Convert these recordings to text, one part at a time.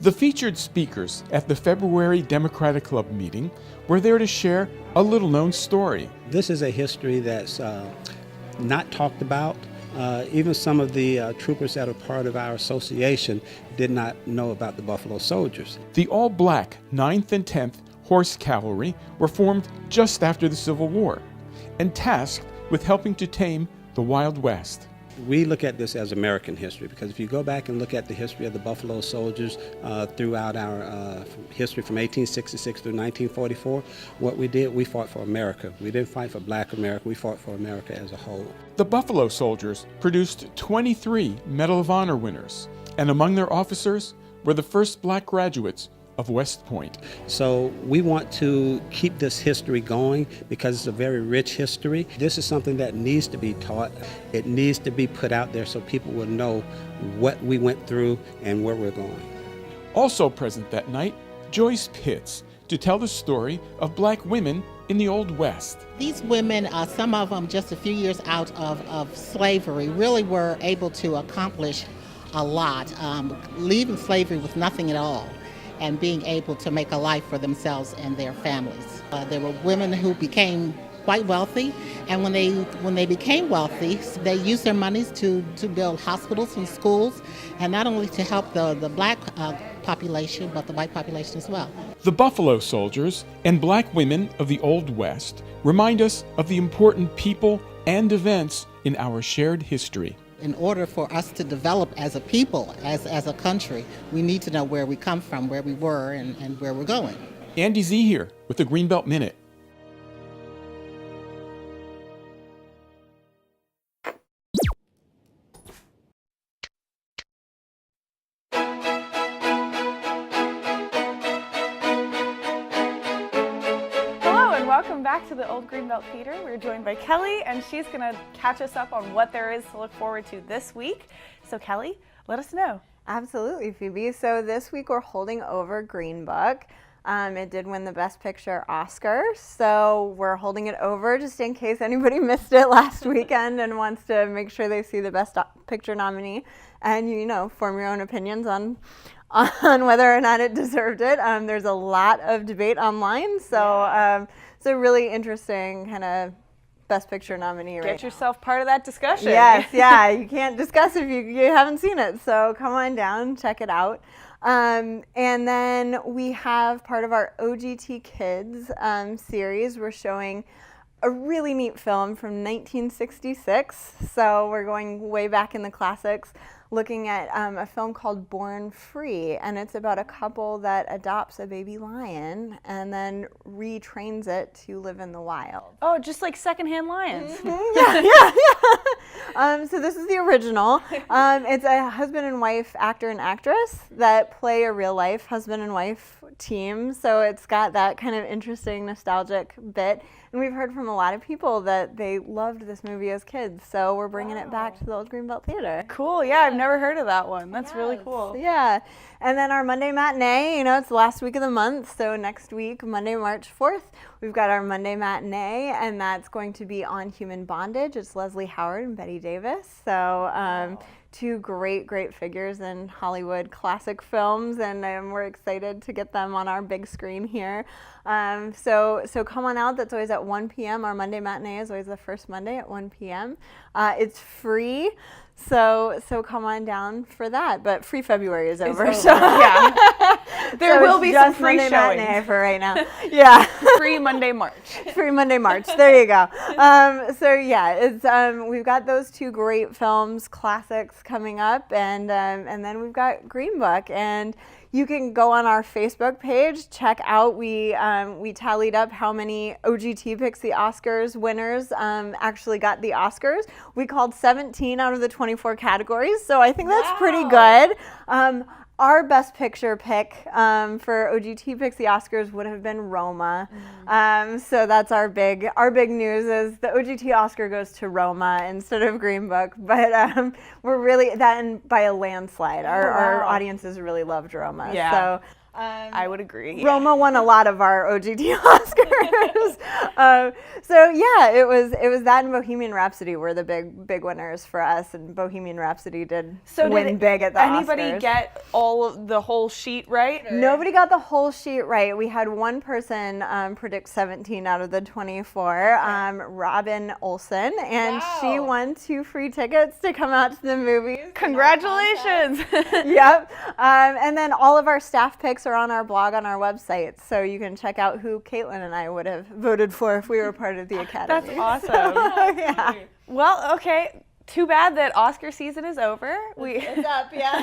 The featured speakers at the February Democratic Club meeting were there to share a little-known story. This is a history that's not talked about. Even some of the troopers that are part of our association did not know about the Buffalo Soldiers. The all-black 9th and 10th Horse Cavalry were formed just after the Civil War and tasked with helping to tame the Wild West. We look at this as American history because if you go back and look at the history of the Buffalo Soldiers throughout our history from 1866 through 1944, what we did, we fought for America. We didn't fight for Black America, we fought for America as a whole. The Buffalo Soldiers produced 23 Medal of Honor winners, and among their officers were the first black graduates of West Point. So we want to keep this history going because it's a very rich history. This is something that needs to be taught. It needs to be put out there so people will know what we went through and where we're going. Also present that night, Joyce Pitts, to tell the story of black women in the Old West. These women, some of them just a few years out of slavery, really were able to accomplish a lot, leaving slavery with nothing at all, and being able to make a life for themselves and their families. There were women who became quite wealthy, and when they became wealthy, they used their monies to build hospitals and schools, and not only to help the black population, but the white population as well. The Buffalo Soldiers and black women of the Old West remind us of the important people and events in our shared history. In order for us to develop as a people, as a country, we need to know where we come from, where we were, and where we're going. Andy Z here with the Greenbelt Minute. Welcome back to the Old Greenbelt Theater. We're joined by Kelly, and she's going to catch us up on what there is to look forward to this week. So Kelly, let us know. Absolutely, Phoebe. So this week we're holding over Green Book. It did win the Best Picture Oscar, so we're holding it over just in case anybody missed it last weekend and wants to make sure they see the Best Picture nominee and, you know, form your own opinions on whether or not it deserved it. There's a lot of debate online, so it's a really interesting kind of Best Picture nominee right now. Get yourself part of that discussion. Yes, yeah, you can't discuss if you haven't seen it, so come on down, check it out. And then we have part of our OGT Kids series. We're showing a really neat film from 1966, so we're going way back in the classics, looking at a film called Born Free, and it's about a couple that adopts a baby lion and then retrains it to live in the wild. Oh, just like secondhand lions. Mm-hmm. Yeah. So this is the original. It's a husband and wife actor and actress that play a real life husband and wife team, so it's got that kind of interesting nostalgic bit. And we've heard from a lot of people that they loved this movie as kids, so we're bringing it back to the Old Greenbelt Theater. Cool, yeah, I've never heard of that one. That's really cool. Yeah, and then our Monday matinee, you know, it's the last week of the month, so next week, Monday, March 4th, we've got our Monday matinee, and that's going to be on human bondage. It's Leslie Howard and Betty Davis, so two great figures in Hollywood classic films, and we're excited to get them on our big screen here. So come on out. That's always at 1 p.m. Our Monday matinee is always the first Monday at 1 p.m. It's free, so come on down for that. But free February is over. So yeah, there will be some free Monday showings matinee for right now. Yeah, free Monday March. Free Monday March. There you go. So yeah, it's we've got those two great films, classics coming up, and then we've got Green Book, and you can go on our Facebook page, check out, we tallied up how many OGT Picks the Oscars winners actually got the Oscars. We called 17 out of the 24 categories, so I think that's pretty good. Our Best Picture pick for OGT Picks the Oscars would have been Roma. So that's our big news is the OGT Oscar goes to Roma instead of Green Book. But we're really, that and by a landslide. Our audiences really loved Roma. Yeah. I would agree. Roma won a lot of our OGT Oscars. So yeah, it was that and Bohemian Rhapsody were the big winners for us, and Bohemian Rhapsody did win big at the anybody Oscars. Get all of the whole sheet right? Or? Nobody got the whole sheet right. We had one person predict 17 out of the 24, Robin Olsen, and she won 2 free tickets to come out to the movies. Congratulations! Yep. And then all of our staff picks are on our blog on our website, so you can check out who Caitlin and I would have voted for if we were part of the Academy. That's awesome. Yeah. Well, okay. Too bad that Oscar season is over. It's up, yeah.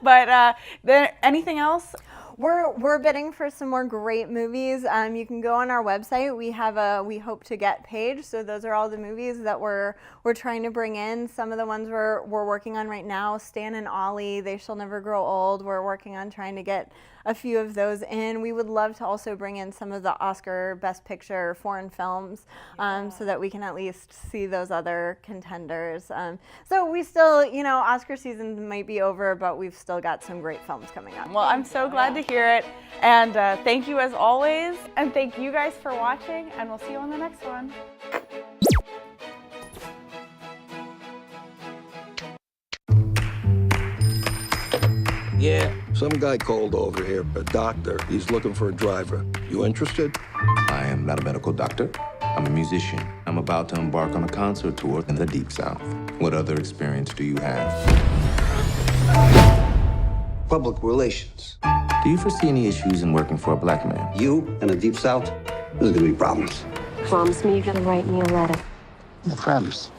But then anything else? We're bidding for some more great movies. You can go on our website. We have a We Hope to Get page. So those are all the movies that we're trying to bring in. Some of the ones we're working on right now, Stan and Ollie, They Shall Never Grow Old. We're working on trying to get a few of those in. We would love to also bring in some of the Oscar Best Picture foreign films, so that we can at least see those other contenders. So we still, Oscar season might be over, but we've still got some great films coming up. Well, I'm so glad to hear it. And thank you as always. And thank you guys for watching. And we'll see you on the next one. Yeah. Some guy called over here, a doctor. He's looking for a driver. You interested? I am not a medical doctor. I'm a musician. I'm about to embark on a concert tour in the Deep South. What other experience do you have? Public relations. Do you foresee any issues in working for a black man? You in the Deep South? There's gonna be problems. Promise me you're gonna write me a letter. I promise.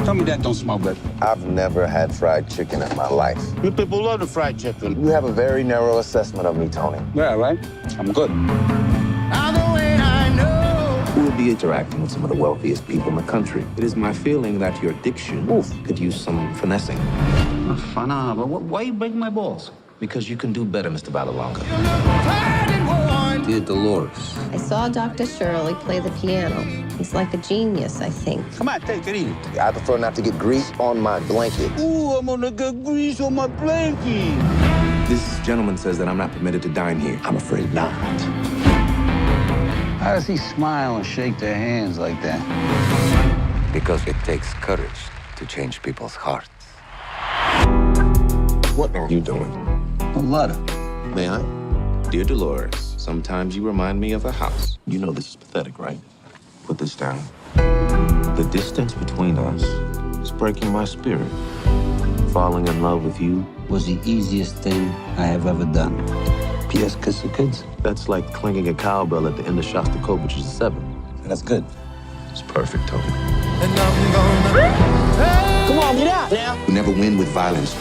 Tell me that don't smell good. I've never had fried chicken in my life. You people love the fried chicken. You have a very narrow assessment of me, Tony. Yeah, right? I'm good. You will be interacting with some of the wealthiest people in the country. It is my feeling that your diction could use some finessing. But why you break my balls? Because you can do better, Mr. Valalonga. Dear Dolores. I saw Dr. Shirley play the piano. He's like a genius, I think. Come on, take it easy. I prefer not to get grease on my blanket. Ooh, I'm gonna get grease on my blanket. This gentleman says that I'm not permitted to dine here. I'm afraid not. How does he smile and shake their hands like that? Because it takes courage to change people's hearts. What are you doing? A letter. May I? Dear Dolores, sometimes you remind me of a house. You know this is pathetic, right? Put this down. The distance between us is breaking my spirit. Falling in love with you Was the easiest thing I have ever done. P.S. Kiss the kids. That's like clanging a cowbell at the end of Shostakovich's 7. That's good. It's perfect, Tony. Come on, get out now. You never win with violence.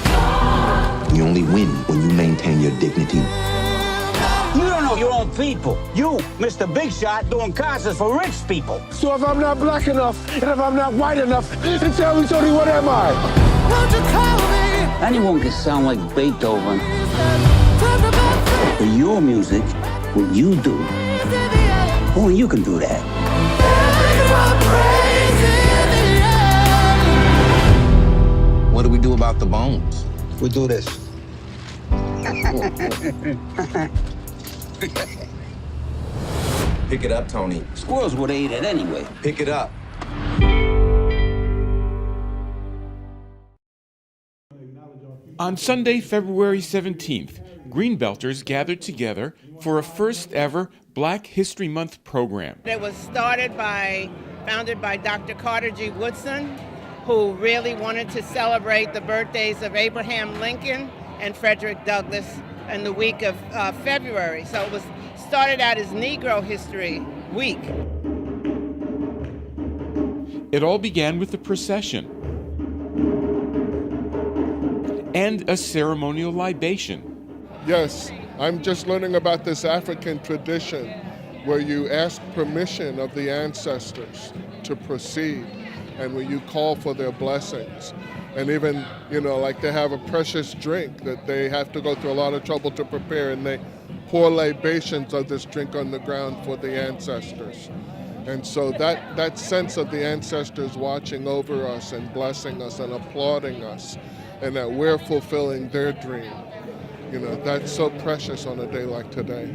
You only win when you maintain your dignity. You don't know your own people. You, Mr. Big Shot, doing concerts for rich people. So if I'm not black enough, and if I'm not white enough, then tell me, Tony, what am I? Anyone can sound like Beethoven. But your music, what you do, only you can do that. What do we do about the bones? We do this. Pick it up, Tony. Squirrels would have ate it anyway. Pick it up. On Sunday, February 17th, Greenbelters gathered together for a first ever Black History Month program. It was founded by Dr. Carter G. Woodson, who really wanted to celebrate the birthdays of Abraham Lincoln and Frederick Douglass in the week of February. So it was started out as Negro History Week. It all began with a procession and a ceremonial libation. Yes, I'm just learning about this African tradition where you ask permission of the ancestors to proceed and where you call for their blessings. And even, like they have a precious drink that they have to go through a lot of trouble to prepare, and they pour libations of this drink on the ground for the ancestors. And so that sense of the ancestors watching over us and blessing us and applauding us, and that we're fulfilling their dream, You know, that's so precious on a day like today.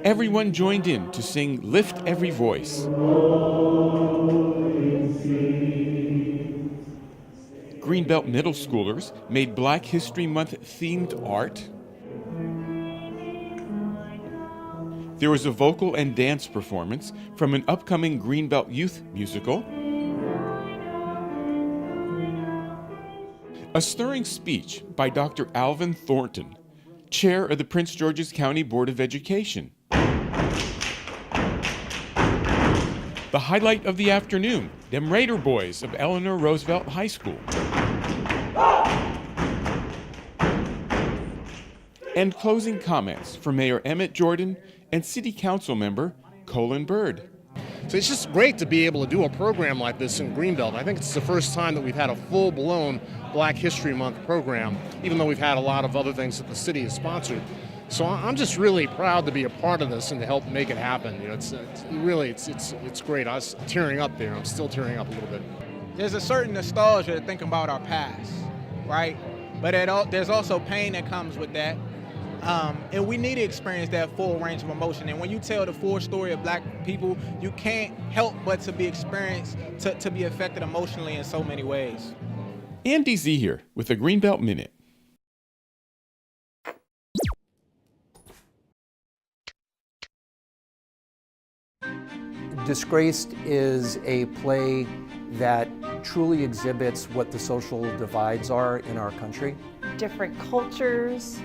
Everyone joined in to sing Lift Every Voice. Greenbelt middle schoolers made Black History Month themed art. There was a vocal and dance performance from an upcoming Greenbelt youth musical. A stirring speech by Dr. Alvin Thornton, chair of the Prince George's County Board of Education. The highlight of the afternoon, them Raider Boys of Eleanor Roosevelt High School. And closing comments from Mayor Emmett Jordan and City Council member Colin Byrd. So it's just great to be able to do a program like this in Greenbelt. I think it's the first time that we've had a full-blown Black History Month program, even though we've had a lot of other things that the city has sponsored. So I'm just really proud to be a part of this and to help make it happen. You know, it's great. I was tearing up there. I'm still tearing up a little bit. There's a certain nostalgia to think about our past, right? But there's also pain that comes with that. And we need to experience that full range of emotion. And when you tell the full story of Black people, you can't help but to be experienced, to be affected emotionally in so many ways. Andy Z here with the Greenbelt Minute. Disgraced is a play that truly exhibits what the social divides are in our country. Different cultures,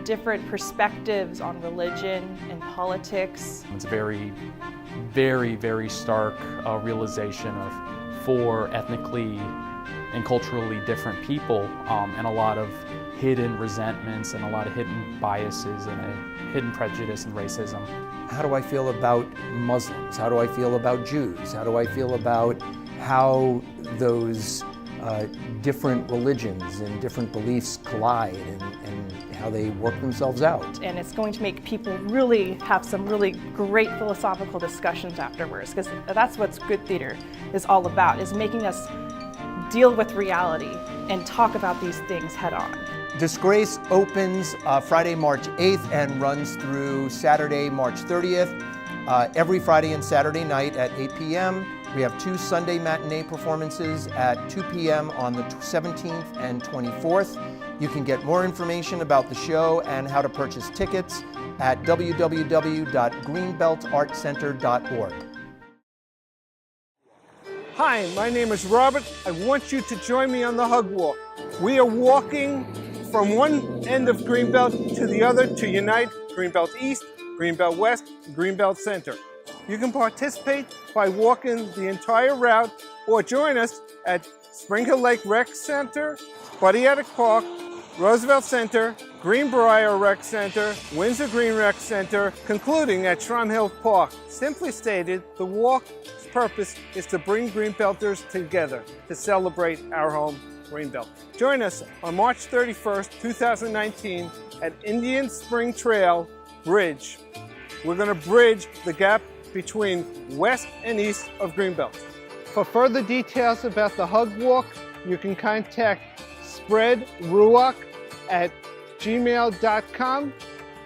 different perspectives on religion and politics. It's a very, very, very stark realization of four ethnically and culturally different people, and a lot of hidden resentments and a lot of hidden biases and a hidden prejudice and racism. How do I feel about Muslims? How do I feel about Jews? How do I feel about how those different religions and different beliefs collide and how they work themselves out? And it's going to make people really have some really great philosophical discussions afterwards, because that's what good theater is all about, is making us deal with reality and talk about these things head on. Disgrace opens Friday, March 8th and runs through Saturday, March 30th. Every Friday and Saturday night at 8 p.m. We have 2 Sunday matinee performances at 2 p.m. on the 17th and 24th. You can get more information about the show and how to purchase tickets at www.greenbeltartcenter.org. Hi, my name is Robert. I want you to join me on the Hug Walk. We are walking from one end of Greenbelt to the other to unite Greenbelt East, Greenbelt West, and Greenbelt Center. You can participate by walking the entire route or join us at Spring Hill Lake Rec Center, Buddy Attic Park, Roosevelt Center, Greenbrier Rec Center, Windsor Green Rec Center, concluding at Shrum Hill Park. Simply stated, the walk's purpose is to bring Greenbelters together to celebrate our home, Greenbelt. Join us on March 31st, 2019 at Indian Spring Trail Bridge. We're going to bridge the gap between west and east of Greenbelt. For further details about the Hug Walk, you can contact spreadruach at gmail.com.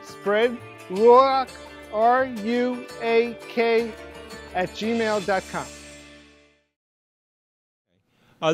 Spreadruach, R-U-A-K, at gmail.com.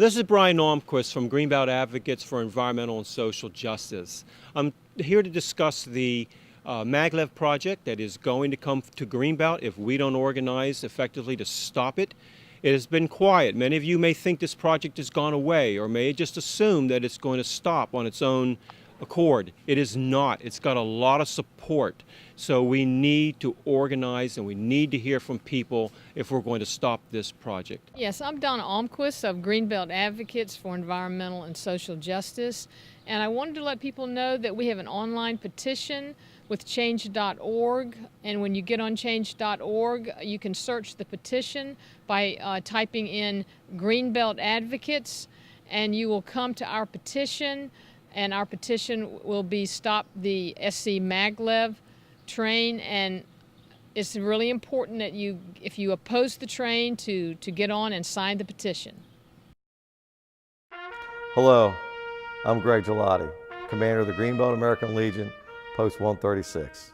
This is Brian Normquist from Greenbelt Advocates for Environmental and Social Justice. I'm here to discuss the maglev project that is going to come to Greenbelt if we don't organize effectively to stop it. It has been quiet. Many of you may think this project has gone away or may just assume that it's going to stop on its own accord. It is not. It's got a lot of support. So we need to organize and we need to hear from people if we're going to stop this project. Yes, I'm Donna Almquist of Greenbelt Advocates for Environmental and Social Justice. And I wanted to let people know that we have an online petition with change.org. And when you get on change.org, you can search the petition by typing in Greenbelt Advocates, and you will come to our petition. And our petition will be Stop the SC Maglev Train. And it's really important that if you oppose the train, to get on and sign the petition. Hello, I'm Greg Gelati, commander of the Greenbelt American Legion, Post 136.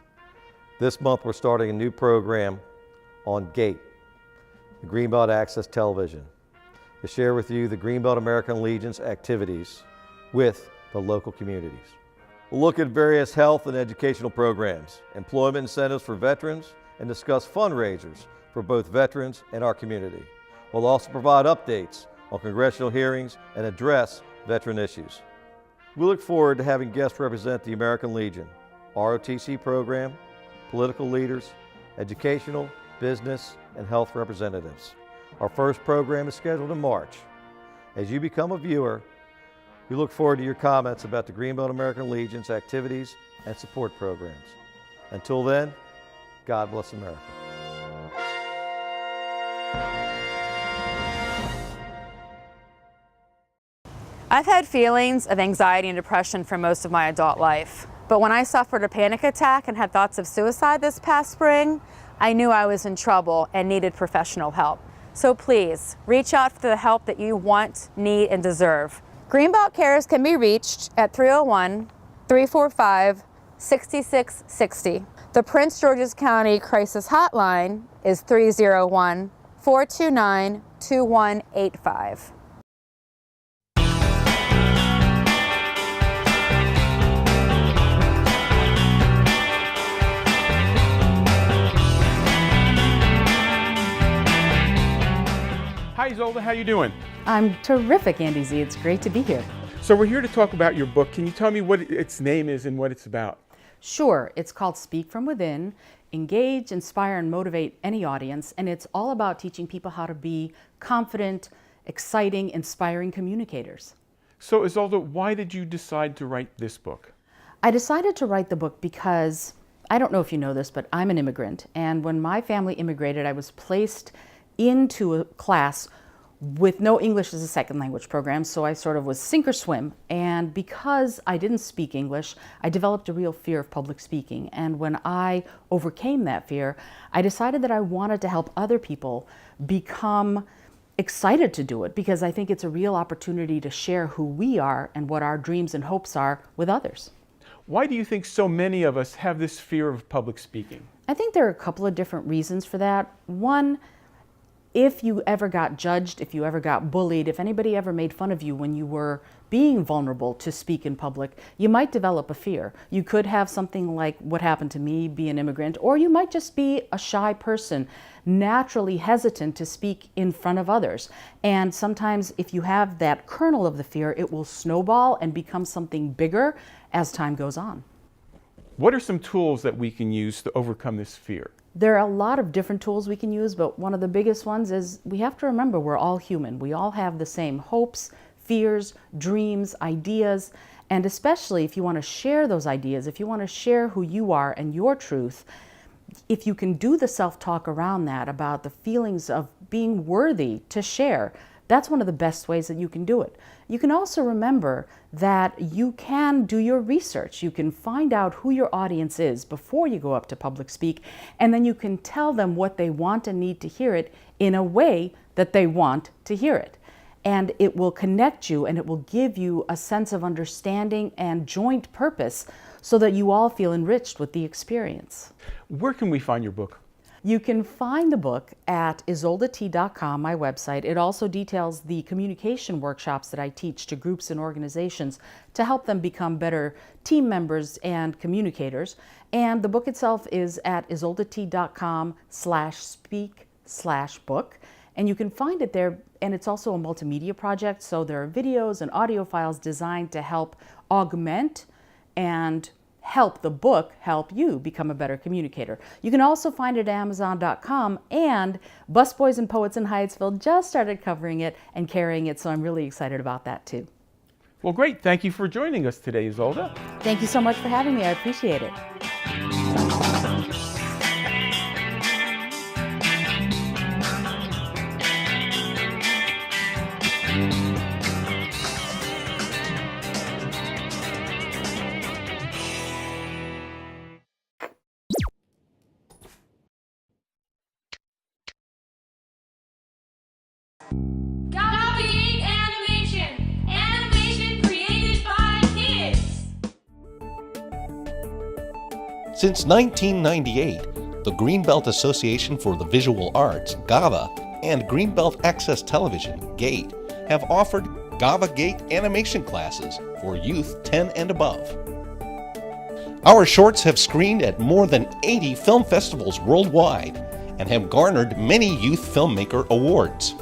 This month we're starting a new program on GATE, the Greenbelt Access Television, to share with you the Greenbelt American Legion's activities with the local communities. We'll look at various health and educational programs, employment incentives for veterans, and discuss fundraisers for both veterans and our community. We'll also provide updates on congressional hearings and address veteran issues. We look forward to having guests represent the American Legion, ROTC program, political leaders, educational, business, and health representatives. Our first program is scheduled in March. As you become a viewer, we look forward to your comments about the Greenbelt American Legion's activities and support programs. Until then, God bless America. I've had feelings of anxiety and depression for most of my adult life. But when I suffered a panic attack and had thoughts of suicide this past spring, I knew I was in trouble and needed professional help. So please, reach out for the help that you want, need, and deserve. Greenbelt Cares can be reached at 301-345-6660. The Prince George's County Crisis Hotline is 301-429-2185. Hi Isolde, how you doing? I'm terrific, Andy Z. It's great to be here. So we're here to talk about your book. Can you tell me what its name is and what it's about? Sure. It's called Speak From Within, Engage, Inspire, and Motivate Any Audience, and it's all about teaching people how to be confident, exciting, inspiring communicators. So Isolde, why did you decide to write this book? I decided to write the book because, I don't know if you know this, but I'm an immigrant, and when my family immigrated, I was placed into a class with no English as a second language program, so I sort of was sink or swim. And because I didn't speak English, I developed a real fear of public speaking. And when I overcame that fear, I decided that I wanted to help other people become excited to do it, because I think it's a real opportunity to share who we are and what our dreams and hopes are with others. Why do you think so many of us have this fear of public speaking? I think there are a couple of different reasons for that. One, if you ever got judged, if you ever got bullied, if anybody ever made fun of you when you were being vulnerable to speak in public, you might develop a fear. You could have something like what happened to me, be an immigrant, or you might just be a shy person, naturally hesitant to speak in front of others. And sometimes if you have that kernel of the fear, it will snowball and become something bigger as time goes on. What are some tools that we can use to overcome this fear? There are a lot of different tools we can use, but one of the biggest ones is we have to remember we're all human. We all have the same hopes, fears, dreams, ideas, and especially if you want to share those ideas, if you want to share who you are and your truth, if you can do the self-talk around that, about the feelings of being worthy to share, that's one of the best ways that you can do it. You can also remember that you can do your research. You can find out who your audience is before you go up to public speak, and then you can tell them what they want and need to hear it in a way that they want to hear it. And it will connect you, and it will give you a sense of understanding and joint purpose so that you all feel enriched with the experience. Where can we find your book? You can find the book at isoldet.com, my website. It also details the communication workshops that I teach to groups and organizations to help them become better team members and communicators. And the book itself is at isoldet.com/speak/book. And you can find it there, and it's also a multimedia project, so there are videos and audio files designed to help augment and help the book help you become a better communicator. You can also find it at Amazon.com, and Busboys and Poets in Hyattsville just started covering it and carrying it, so I'm really excited about that too. Well, great. Thank you for joining us today, Isolde. Thank you so much for having me. I appreciate it. GAVA Gate Animation! Animation created by kids! Since 1998, the Greenbelt Association for the Visual Arts, GAVA, and Greenbelt Access Television, GATE, have offered GAVA Gate animation classes for youth 10 and above. Our shorts have screened at more than 80 film festivals worldwide and have garnered many Youth Filmmaker Awards.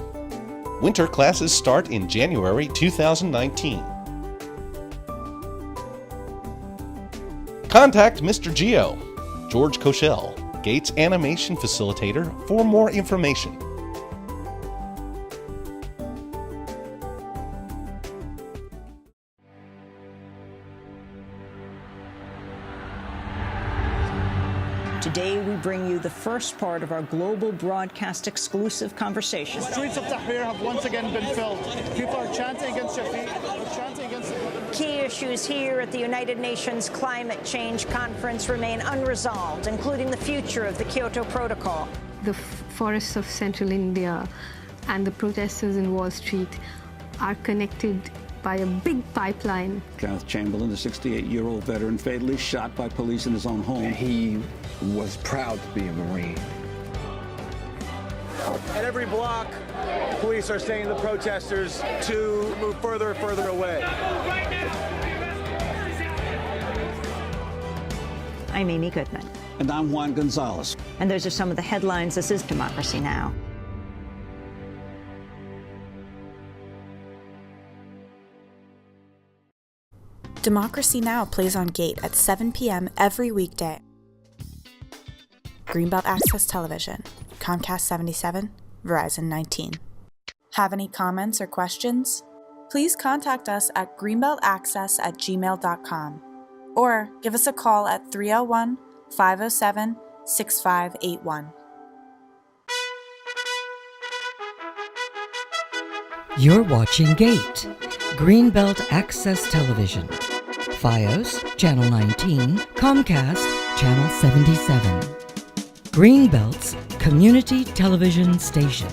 Winter classes start in January 2019. Contact Mr. Geo, George Koschel, Gates Animation Facilitator, for more information. Today, we bring you the first part of our global broadcast exclusive conversation. The streets of Tahrir have once again been filled. People are chanting against Shafiq, chanting against the... Key issues here at the United Nations Climate Change Conference remain unresolved, including the future of the Kyoto Protocol. The forests of central India and the protesters in Wall Street are connected by a big pipeline. Kenneth Chamberlain, the 68-year-old veteran, fatally shot by police in his own home. He was proud to be a Marine. At every block, police are saying to the protesters to move further and further away. I'm Amy Goodman. And I'm Juan Gonzalez. And those are some of the headlines. This is Democracy Now! Democracy Now! Plays on GATE at 7 p.m. every weekday. Greenbelt Access Television, Comcast 77, Verizon 19. Have any comments or questions? Please contact us at greenbeltaccess@gmail.com or give us a call at 301-507-6581. You're watching GATE, Greenbelt Access Television. FiOS, Channel 19, Comcast, Channel 77. Greenbelt's community television station.